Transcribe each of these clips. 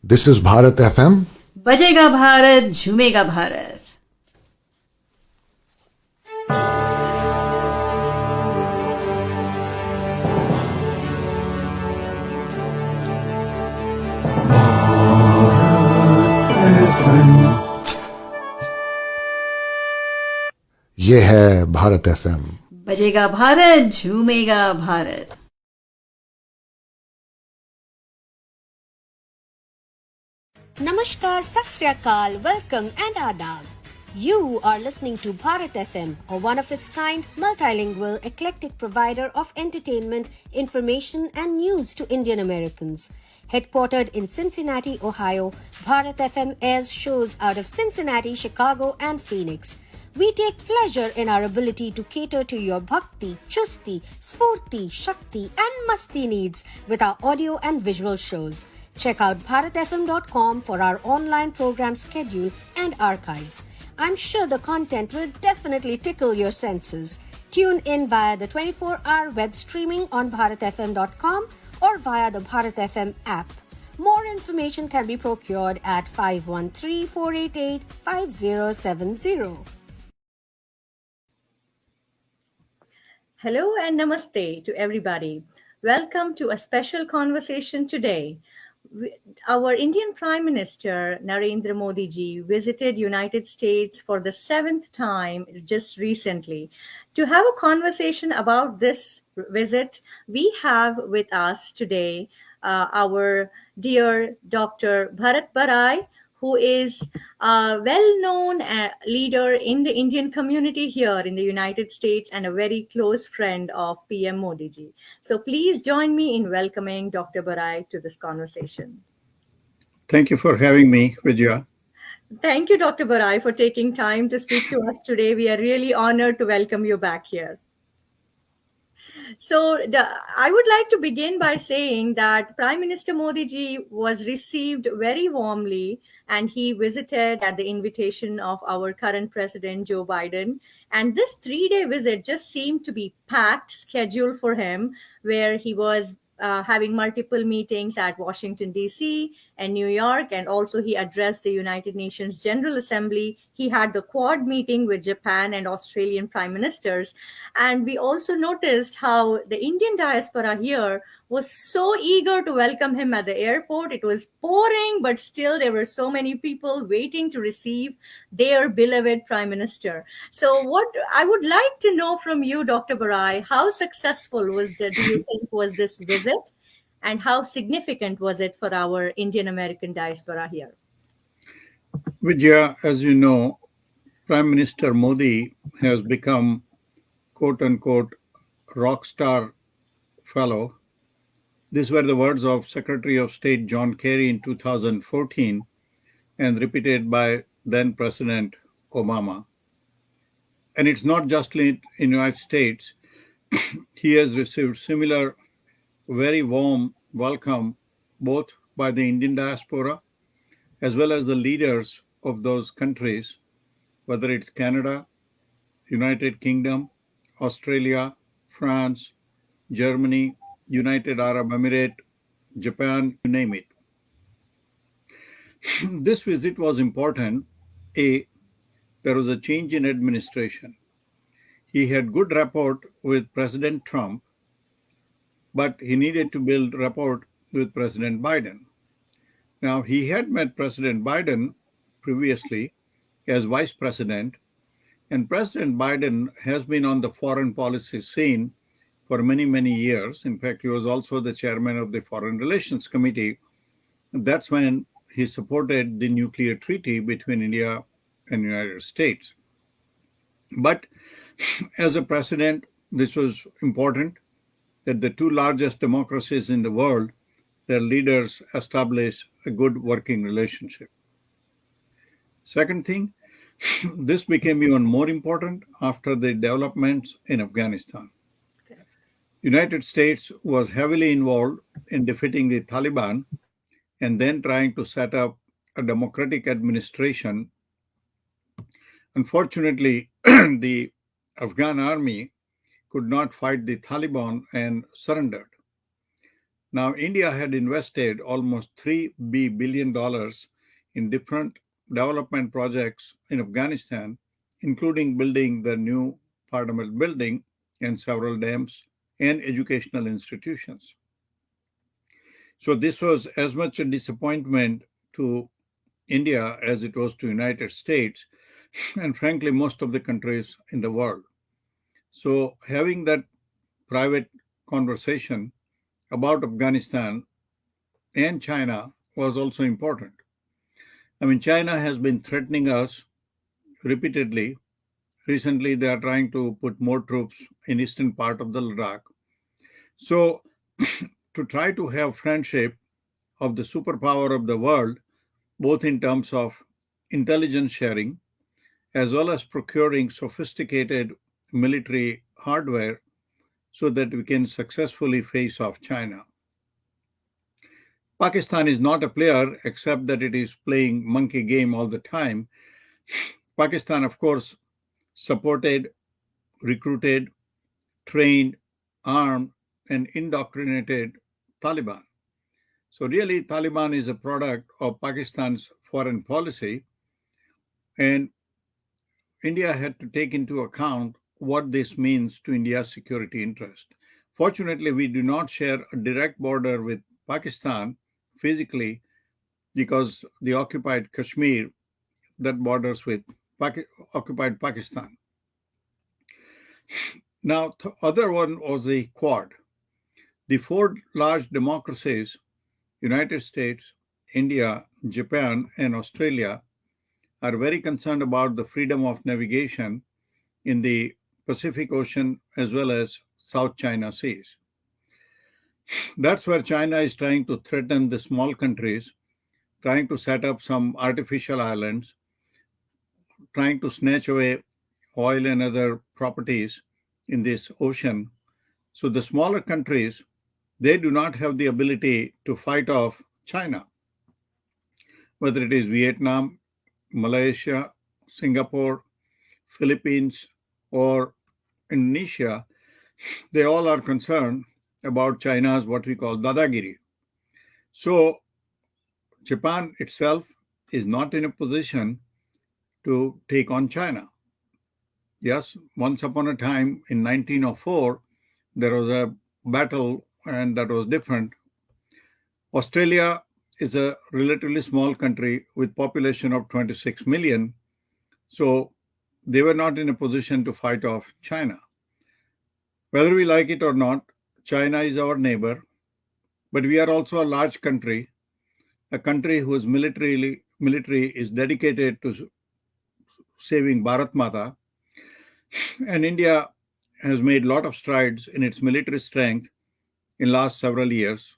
This is Bharat FM. बजेगा भारत झूमेगा भारत. ये है भारत FM. बजेगा Bharat झूमेगा Bharat. Namaskar, Sat Sri Akal, welcome and adab. You are listening to Bharat FM, a one of its kind, multilingual, eclectic provider of entertainment, information, and news to Indian Americans. Headquartered in Cincinnati, Ohio, Bharat FM airs shows out of Cincinnati, Chicago, and Phoenix. We take pleasure in our ability to cater to your bhakti, chusti, sphurti, shakti, and masti needs with our audio and visual shows. Check out bharatfm.com for our online program schedule and archives. I'm sure the content will definitely tickle your senses. Tune in via the 24-hour web streaming on bharatfm.com or via the Bharat FM app. More information can be procured at 513-488-5070. Hello and namaste to everybody. Welcome to a special conversation today. Our Indian Prime Minister Narendra Modi ji visited United States for the seventh time just recently. To have a conversation about this visit, we have with us today our dear Dr. Bharat Barai, who is a well-known leader in the Indian community here in the United States and a very close friend of PM Modi ji. So please join me in welcoming Dr. Barai to this conversation. Thank you for having me, Vijaya. Thank you, Dr. Barai, for taking time to speak to us today. We are really honored to welcome you back here. So I would like to begin by saying that Prime Minister Modi ji was received very warmly and he visited at the invitation of our current president, Joe Biden. And this 3-day visit just seemed to be packed schedule for him, where he was having multiple meetings at Washington, D.C. and New York. And also he addressed the United Nations General Assembly. He had the Quad meeting with Japan and Australian prime ministers. And we also noticed how the Indian diaspora here was so eager to welcome him at the airport. It was pouring, but still there were so many people waiting to receive their beloved prime minister. So what I would like to know from you, Dr. Barai, how successful do you think was this visit? And how significant was it for our Indian American diaspora here? Vijaya, as you know, Prime Minister Modi has become, quote unquote, rock star fellow. These were the words of Secretary of State John Kerry in 2014 and repeated by then President Obama. And it's not just in the United States. He has received similar very warm welcome both by the Indian diaspora as well as the leaders of those countries, whether it's Canada, United Kingdom, Australia, France, Germany, United Arab Emirates, Japan, you name it. This visit was important. There was a change in administration. He had good rapport with President Trump, but he needed to build rapport with President Biden. Now, he had met President Biden previously as vice president, and President Biden has been on the foreign policy scene for many, many years. In fact, he was also the chairman of the Foreign Relations Committee. That's when he supported the nuclear treaty between India and the United States. But as a president, this was important that the two largest democracies in the world, their leaders establish a good working relationship. Second thing, this became even more important after the developments in Afghanistan. United States was heavily involved in defeating the Taliban and then trying to set up a democratic administration. Unfortunately, the Afghan army could not fight the Taliban and surrendered. Now, India had invested almost $3 billion in different development projects in Afghanistan, including building the new parliament building and several dams and educational institutions. So this was as much a disappointment to India as it was to United States and frankly most of the countries in the world. So having that private conversation about Afghanistan and China was also important. I mean, China has been threatening us repeatedly. Recently, they are trying to put more troops in eastern part of the Ladakh. So to try to have friendship of the superpower of the world, both in terms of intelligence sharing as well as procuring sophisticated military hardware so that we can successfully face off China. Pakistan is not a player except that it is playing monkey game all the time. Pakistan, of course, supported, recruited, trained, armed, and indoctrinated Taliban. So really, Taliban is a product of Pakistan's foreign policy, and India had to take into account what this means to India's security interest. Fortunately, we do not share a direct border with Pakistan physically because the occupied Kashmir that borders with occupied Pakistan. Now, the other one was the Quad. The four large democracies, United States, India, Japan, and Australia, are very concerned about the freedom of navigation in the Pacific Ocean as well as South China Seas. That's where China is trying to threaten the small countries, trying to set up some artificial islands, trying to snatch away oil and other properties in this ocean. So the smaller countries, they do not have the ability to fight off China, whether it is Vietnam, Malaysia, Singapore, Philippines, or Indonesia. They all are concerned about China's what we call dadagiri. So Japan itself is not in a position to take on China. Yes, once upon a time in 1904, there was a battle and that was different. Australia is a relatively small country with population of 26 million. So they were not in a position to fight off China. Whether we like it or not, China is our neighbor, but we are also a large country, a country whose military is dedicated to saving Bharat Mata. And India has made a lot of strides in its military strength in last several years.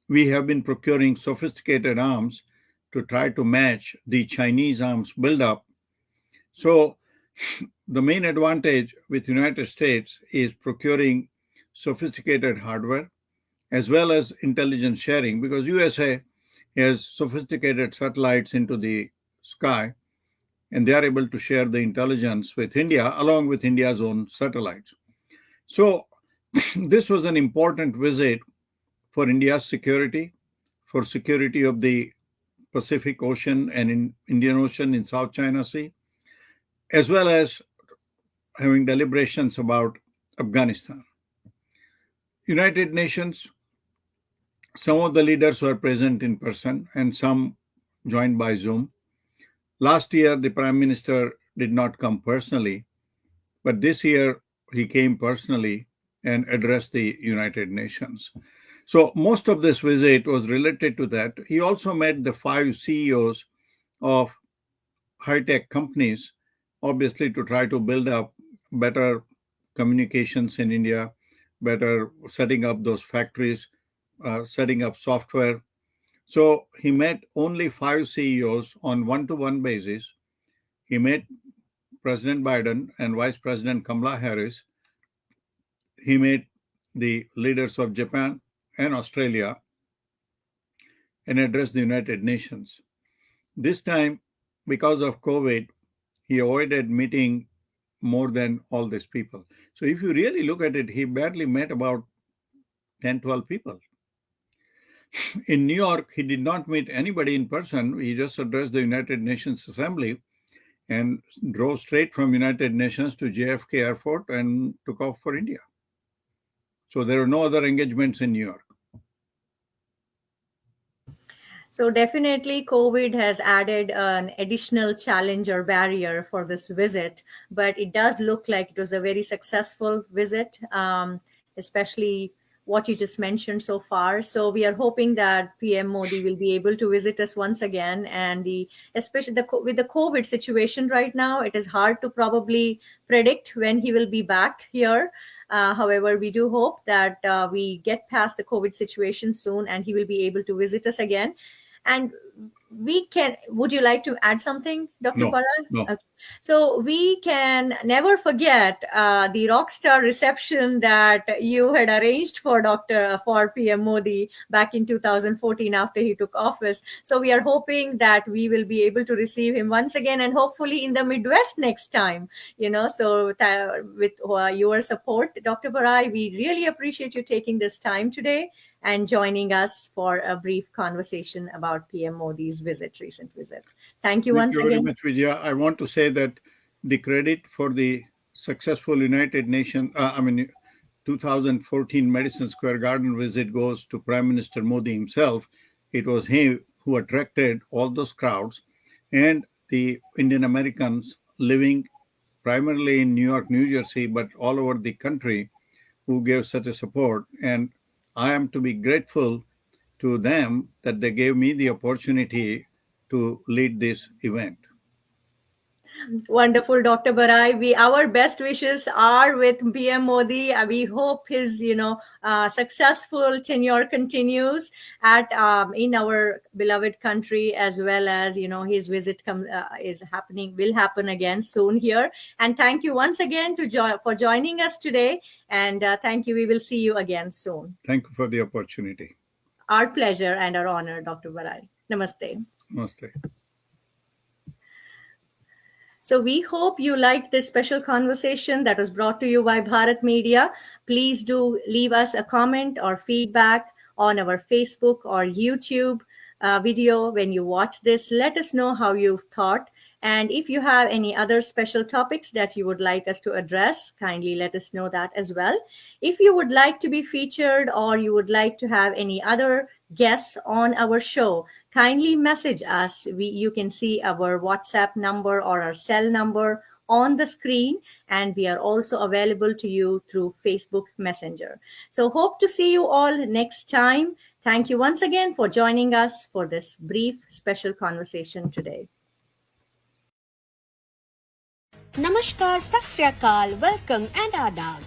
We have been procuring sophisticated arms to try to match the Chinese arms buildup. So the main advantage with United States is procuring sophisticated hardware as well as intelligence sharing because USA has sophisticated satellites into the sky and they are able to share the intelligence with India along with India's own satellites. So this was an important visit for India's security, for security of the Pacific Ocean and in Indian Ocean in South China Sea, as well as having deliberations about Afghanistan. United Nations, some of the leaders were present in person and some joined by Zoom. Last year, the Prime Minister did not come personally, but this year he came personally and addressed the United Nations. So most of this visit was related to that. He also met the 5 CEOs of high-tech companies, obviously to try to build up better communications in India, better setting up those factories, setting up software. So he met only 5 CEOs on one-to-one basis. He met President Biden and Vice President Kamala Harris. He met the leaders of Japan and Australia and addressed the United Nations. This time, because of COVID, he avoided meeting more than all these people. So if you really look at it, he barely met about 10, 12 people. In New York, he did not meet anybody in person. He just addressed the United Nations Assembly and drove straight from United Nations to JFK Airport and took off for India. So there were no other engagements in New York. So definitely COVID has added an additional challenge or barrier for this visit, but it does look like it was a very successful visit, especially what you just mentioned so far. So we are hoping that PM Modi will be able to visit us once again, and especially with the COVID situation right now, it is hard to probably predict when he will be back here. However, we do hope that we get past the COVID situation soon and he will be able to visit us again. And would you like to add something, Dr. No, Barrai? no. Okay. So we can never forget the rockstar reception that you had arranged for PM Modi back in 2014 after he took office. So we are hoping that we will be able to receive him once again, and hopefully in the Midwest next time. So with your support, Dr. Barrai, we really appreciate you taking this time today and joining us for a brief conversation about PM Modi's recent visit. Thank you once Thank you again. very much, Vijaya. I want to say that the credit for the successful United Nations, 2014 Madison Square Garden visit goes to Prime Minister Modi himself. It was him who attracted all those crowds, and the Indian Americans living primarily in New York, New Jersey, but all over the country, who gave such a support. And I am to be grateful to them that they gave me the opportunity to lead this event. Wonderful, Dr. Barrai. Our best wishes are with PM Modi. We hope his, successful tenure continues in our beloved country, as well as his visit will happen again soon here. And thank you once again for joining us today. And thank you. We will see you again soon. Thank you for the opportunity. Our pleasure and our honor, Dr. Barrai. Namaste. Namaste. So we hope you liked this special conversation that was brought to you by Bharat Media. Please do leave us a comment or feedback on our Facebook or YouTube video when you watch this. Let us know how you thought. And if you have any other special topics that you would like us to address, kindly let us know that as well. If you would like to be featured or you would like to have any other guests on our show, kindly message us. You can see our WhatsApp number or our cell number on the screen, and we are also available to you through Facebook Messenger. So hope to see you all next time. Thank you once again for joining us for this brief special conversation today. Namaskar, Sat Sri Akal, welcome and Adab.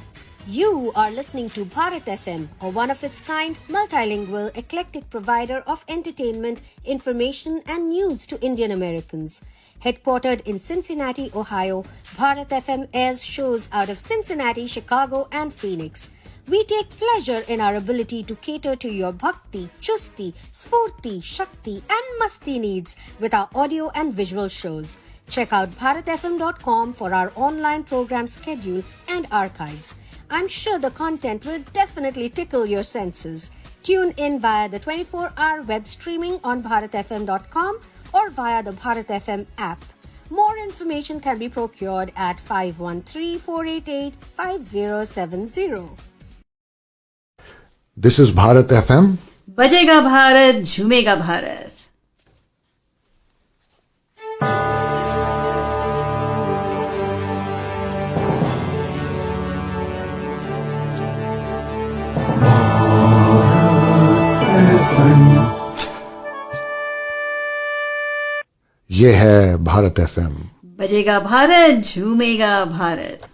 You are listening to Bharat FM, a one-of-its-kind, multilingual, eclectic provider of entertainment, information and news to Indian Americans. Headquartered in Cincinnati, Ohio, Bharat FM airs shows out of Cincinnati, Chicago and Phoenix. We take pleasure in our ability to cater to your bhakti, chusti, sphurti, shakti and masti needs with our audio and visual shows. Check out bharatfm.com for our online program schedule and archives. I'm sure the content will definitely tickle your senses. Tune in via the 24-hour web streaming on bharatfm.com or via the Bharat FM app. More information can be procured at 513-488-5070. This is Bharat FM. बजेगा भारत, झूमेगा भारत. ये है Bharat FM. बजेगा भारत, झूमेगा भारत.